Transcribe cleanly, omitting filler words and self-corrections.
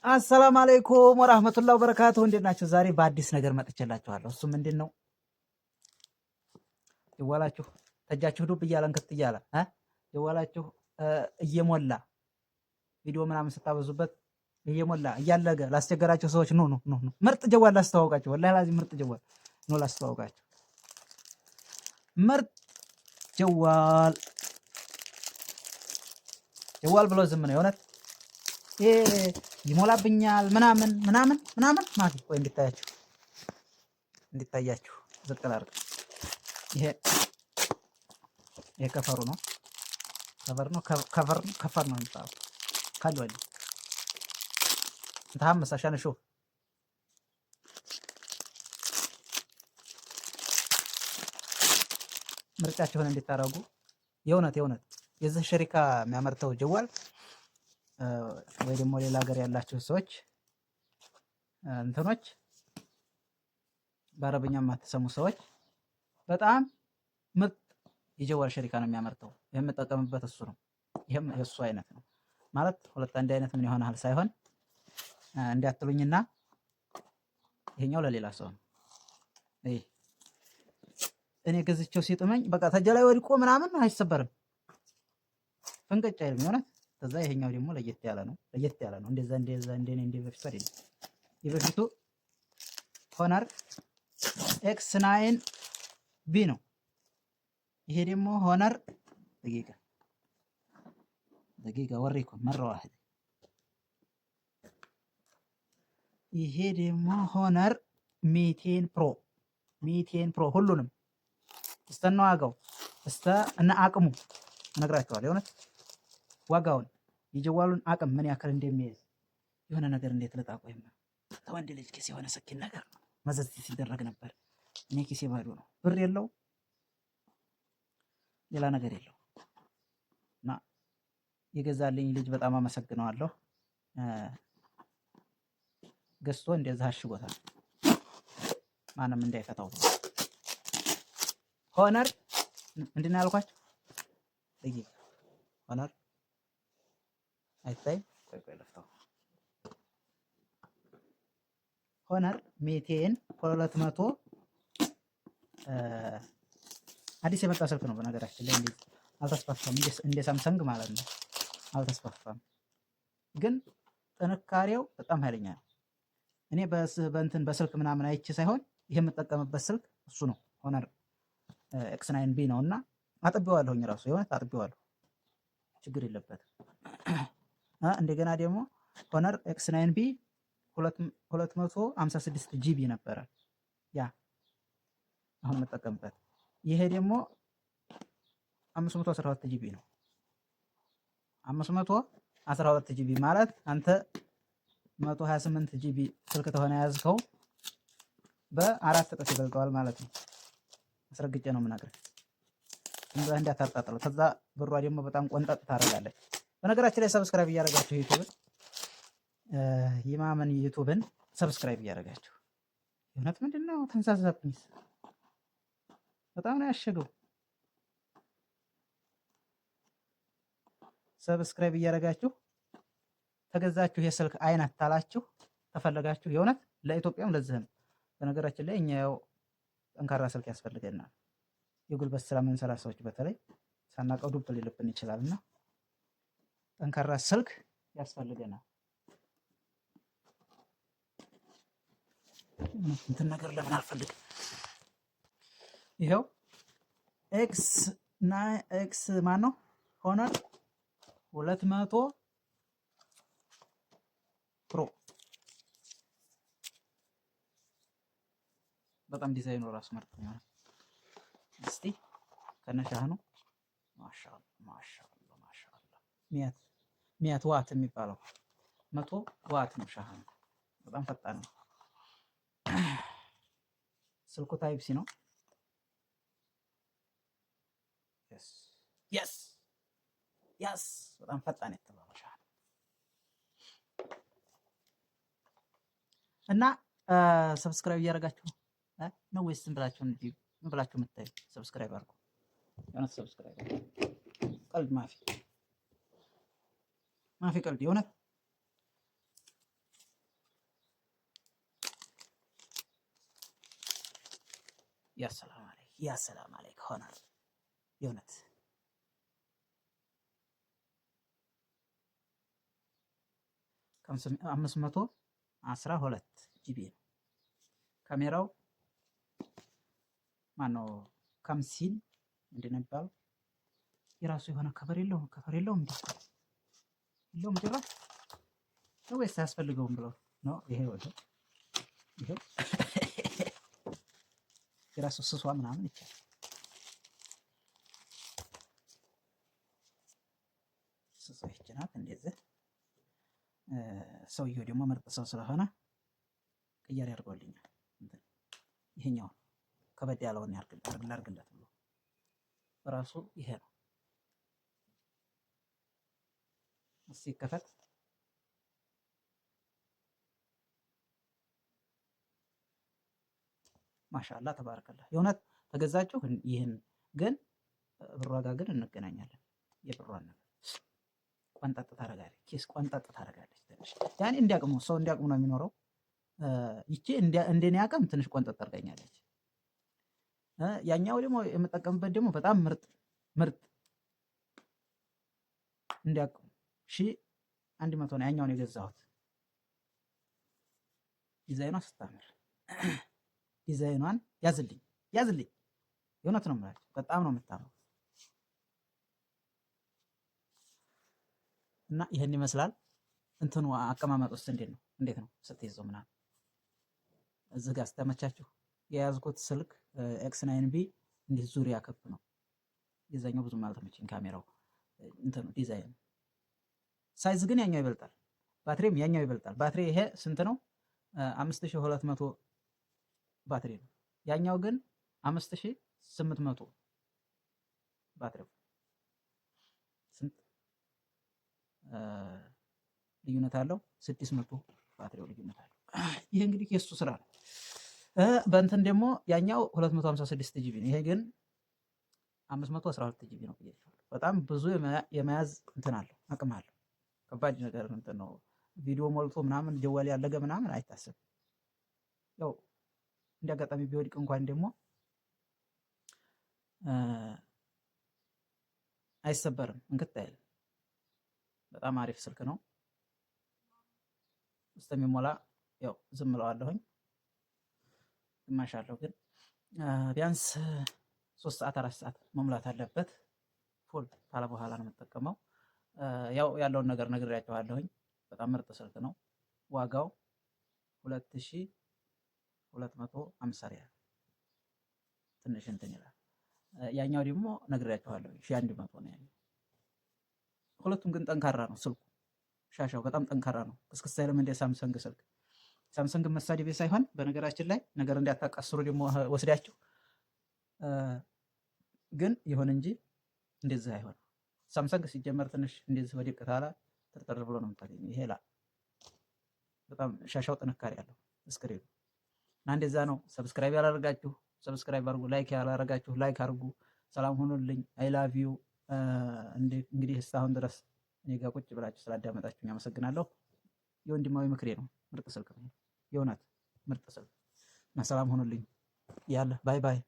አሰላም አለይኩም ወራህመቱላሂ ወበረካቱሁ። እንዴት ናችሁ? ዛሬ በአዲስ ነገር መጥቼላችኋለሁ። እሱ ምንድን ነው? ጀዋላችሁ ተጃችሁ ዱብ እያለ እንክት እያለ ጀዋላችሁ እየሞላ ቪዲዮ ምናምን ስታበዙበት እየሞላ እያለገ ላስቸገራችሁ ሰዎች ኑ ምርጥ ጀዋል ላስተዋውቃችሁ። ወላሂ ላዚም ምርጥ ጀዋል ነው ላስተዋውቃችሁ። ምርጥ ጀዋል ብሎ ዝም ነው የሆነት ይሄ ይሞላብኛል ምናምን ማፊ ወይ እንዲታያችሁ ዝቅ ላድርግ። ይሄ ከፈሩ ነው ከፈር ነው የሚባለው ካሉ አይደል እንታም መሳሻን ሹፍ ምርጫችሁን እንድታረጉ የእውነት የዚህ ሸሪካ የሚያመርተው ጀዋል ወይ ደግሞ ሌላ ሀገር ያላችሁ ሰዎች እንትኖች በአረብኛ የማትሰሙ ሰዎች በጣም ምርጥ የጀዋል ሸሪካ ነው የሚያመርተው። የምጠቀምበት እሱ ነው። ይሄም የሱ አይነት ነው ማለት ሁለት አንድ አይነት ምን ይሆናል ሳይሆን እንዲያትሉኝና ይሄኛው ለሌላ ሰው ነው። እኔ ገዝቼው ሲጥመኝ በቃ ተጀላይ ወድቆ ምናምን አይሰበርም፣ ፍንቅጭ አይልም የሆነት። ከዛ ይሄኛው ደግሞ ለየት ያለ ነው። እንደዛ እንደ በፊቱ አይደለም። የበፊቱ ሆነር ኤክስ9 ቢ ነው። ይሄ ደግሞ ሆነር ደቂቃ ወሪኩም መራ ዋህድ። ይሄ ደግሞ ሆነር ሚቴን ፕሮ ሁሉንም እስተና ዋጋው እና አቅሙ እነግራችኋለሁ። የሆነት ዋጋውን የጀዋሉን አቅም ምን ያክል እንደሚይዝ የሆነ ነገር እንዴት ልጣቆይም ተወንድ ልጅ ኪስ የሆነ ሰኪን ነገር መዘዝ ሲደረግ ነበር። እኔ ኪሴ ባዶ ነው፣ ብር የለው ሌላ ነገር የለው እና የገዛልኝ ልጅ በጣም አመሰግነዋለሁ። ገዝቶ እንደዛ አሽጎታል። ማንም እንዳይፈታው ሆነር ምንድን ነው ያልኳችሁ? ሆነር አይታይ ቆይ ለፍታው ሆነር ሜቴን 200 አዲስ የመጣ ስልክ ነው። በነገራችን ላይ አልተስፋፋም፣ እንደ ሳምሰንግ ማለት ነው። አልተስፋፋም ግን ጥንካሬው በጣም ኃይለኛ ነው። እኔ በእንትን በስልክ ምናምን አይቼ ሳይሆን ይሄ የምጠቀምበት ስልክ እሱ ነው። ሆነር ኤክስ9 ቢ ነው እና አጥቤዋለሁኝ ራሱ የሆነ አጥቤዋለሁ፣ ችግር የለበትም። እንደገና ደግሞ ሆነር ኤክስ9 ቢ 256 ጂቢ ነበረ ያ አሁን የምጠቀምበት። ይሄ ደግሞ 512 ጂቢ ነው። 512 ጂቢ ማለት አንተ 128 ጂቢ ስልክ ተሆነ ያዝከው በ4 እጥፍ ይበልጠዋል ማለት ነው። አስረግጬ ነው የምነግርህ። እንዳታጣጥለው። ከዛ ብሯ ደግሞ በጣም ቆንጠጥ ታደርጋለች። በነገራችን ላይ ሰብስክራይብ እያደረጋችሁ ይማመን ዩቲዩብን ሰብስክራይብ እያደረጋችሁ የእውነት ምንድነው ተንሳሳብኝ፣ በጣም ነው ያሸገው። ሰብስክራይብ እያደረጋችሁ ተገዛችሁ የስልክ አይነት ታላችሁ ተፈለጋችሁ የእውነት ለኢትዮጵያም ለዚህም። በነገራችን ላይ እኛ ያው ጠንካራ ስልክ ያስፈልገናል። የጉልበት ስራ የምንሰራ ሰዎች በተለይ ሳናቀው ዱብ ሊልብን ይችላልና ጠንካራ ስልክ ያስፈልገናል። እንትን ነገር ለምን አልፈልግም? ይሄው ኤክስ ማን ነው ሆነር 200 ፕሮ በጣም ዲዛይኑ ራሱ ምርጥ ነው። እስቲ ከነሻህ ነው ማሻአላ ሚያት ዋት የሚባለው 100 ዋት ነው ሻህ ነው። በጣም ፈጣን ነው። ስልኩ ታይፕ ሲ ነው። የስ በጣም ፈጣን የተባለው ሻህ እና ሰብስክራይብ እያደረጋችሁ ነው ወይስ ዝም ብላችሁ የምታዩ? ሰብስክራይብ አድርጉ። የሆነት ሰብስክራይብ ቀልድ ማፊ ቀልድ የሆነት ያሰላም አለይክ ሆናል የእውነት 512 ጂቢ ነው ካሜራው። ማነው ካምሲን ምንድን ነው የሚባለው? የራሱ የሆነ ከቨር የለውም እንዴ? የለውም ጭራሽ ነው ወይስ አያስፈልገውም ብለው ነው? ይሄው የራሱ ስሷ ምናምን ይቻላል። ስሷ ይችላል እንደዚህ። ሰውየው ደግሞ ምርጥ ሰው ስለሆነ ቅያሬ ያድርገውልኛል። ይሄኛው ከበድ ያለውን ያርግለት ብሎ ራሱ ይሄ ነው። እስኪ ከፈት ማሻአላ ተባረከላ። የእውነት ተገዛችሁ። ይህን ግን ብሯ ጋር ግን እንገናኛለን። የብሯን ነገር ቆንጠጥ ታደርጋለች፣ ኬስ ቆንጠጥ ታደርጋለች። ትንሽ ያኔ እንዲያቅሙ ሰው እንዲያቅሙ ነው የሚኖረው። ይቺ እንደኔ አቅም ትንሽ ቆንጠጥ ታደርጋኛለች። ያኛው ደግሞ የምጠቀምበት ደግሞ በጣም ምርጥ እንዲያቅሙ 1100 ነው ያኛውን የገዛሁት። ዲዛይኗ ስታምር ዲዛይኗን ያዝልኝ የእውነት ነው የምላችሁ፣ በጣም ነው የምታምረው። እና ይሄን ይመስላል። እንትኑ አቀማመጥ ውስጥ እንዴት ነው ስትይዘው ምናምን እዚህ ጋር ስተመቻችሁ። የያዝኩት ስልክ ኤክስ9ቢ እንዲህ ዙሪያ ከፍ ነው። የዛኛው ብዙም አልተመቸኝ ካሜራው እንትኑ ዲዛይን። ሳይዝ ግን ያኛው ይበልጣል፣ ባትሪም ያኛው ይበልጣል። ባትሪ ይሄ ስንት ነው? 5200 ባትሪ ነው። ያኛው ግን 5800 ባትሪው። ስንት ልዩነት አለው? 600 ባትሪው ልዩነት አለው። ይሄ እንግዲህ የሱ ስራ ነው። በእንትን ደግሞ ያኛው 256 ጂቢ ነው። ይሄ ግን 512 ጂቢ ነው ብያለሁ። በጣም ብዙ የመያዝ እንትን አለው፣ አቅም አለው። ከባድ ነገር እንትን ነው። ቪዲዮ ሞልቶ ምናምን ጀዋል ያለገ ምናምን አይታሰብም። ያው እንዲያጋጣሚ ቢወድቅ እንኳን ደግሞ አይሰበርም፣ እንክት አይልም። በጣም አሪፍ ስልክ ነው። እስከሚሞላ ያው ዝም እለዋለሁኝ። ግማሽ አለው ግን ቢያንስ 3 ሰዓት 4 ሰዓት መሙላት አለበት። ፉል ካለ በኋላ ነው የምጠቀመው። ያው ያለውን ነገር ነግሬያችኋለሁኝ። በጣም ምርጥ ስልክ ነው። ዋጋው 2250 ሪያል ትንሽ እንትን ይላል። ያኛው ደግሞ ነግሬያችኋለሁኝ 1100 ነው ያኛው። ሁለቱም ግን ጠንካራ ነው ስልኩ። ሻሻው በጣም ጠንካራ ነው። እስክስ አይልም እንደ ሳምሰንግ ስልክ። ሳምሰንግ መሳደቤ ሳይሆን በነገራችን ላይ ነገር እንዳታቃስሩ ደግሞ ወስዳችሁ ግን ይሁን እንጂ እንደዚህ አይሆን። ሳምሰንግ ሲጀመር ትንሽ እንደዚህ ወዲቅ ካለ ጥርጥር ብሎ ነው የምታገኘው። ይሄ በጣም ሻሻው ጥንካሬ ያለው ስክሪኑ እና እንደዛ ነው። ሰብስክራይብ ያላደረጋችሁ ሰብስክራይብ አድርጉ። ላይክ ያላደረጋችሁ ላይክ አድርጉ። ሰላም ሁኑልኝ። አይ ላቭ ዩ። እንግዲህ እስካሁን ድረስ እኔ ጋር ቁጭ ብላችሁ ስላዳመጣችሁኝ አመሰግናለሁ። የወንድማዊ ምክሬ ነው። ምርጥ ስልክ ነው የእውነት ምርጥ ስልክ እና ሰላም ሁኑልኝ። ያለ ባይ ባይ።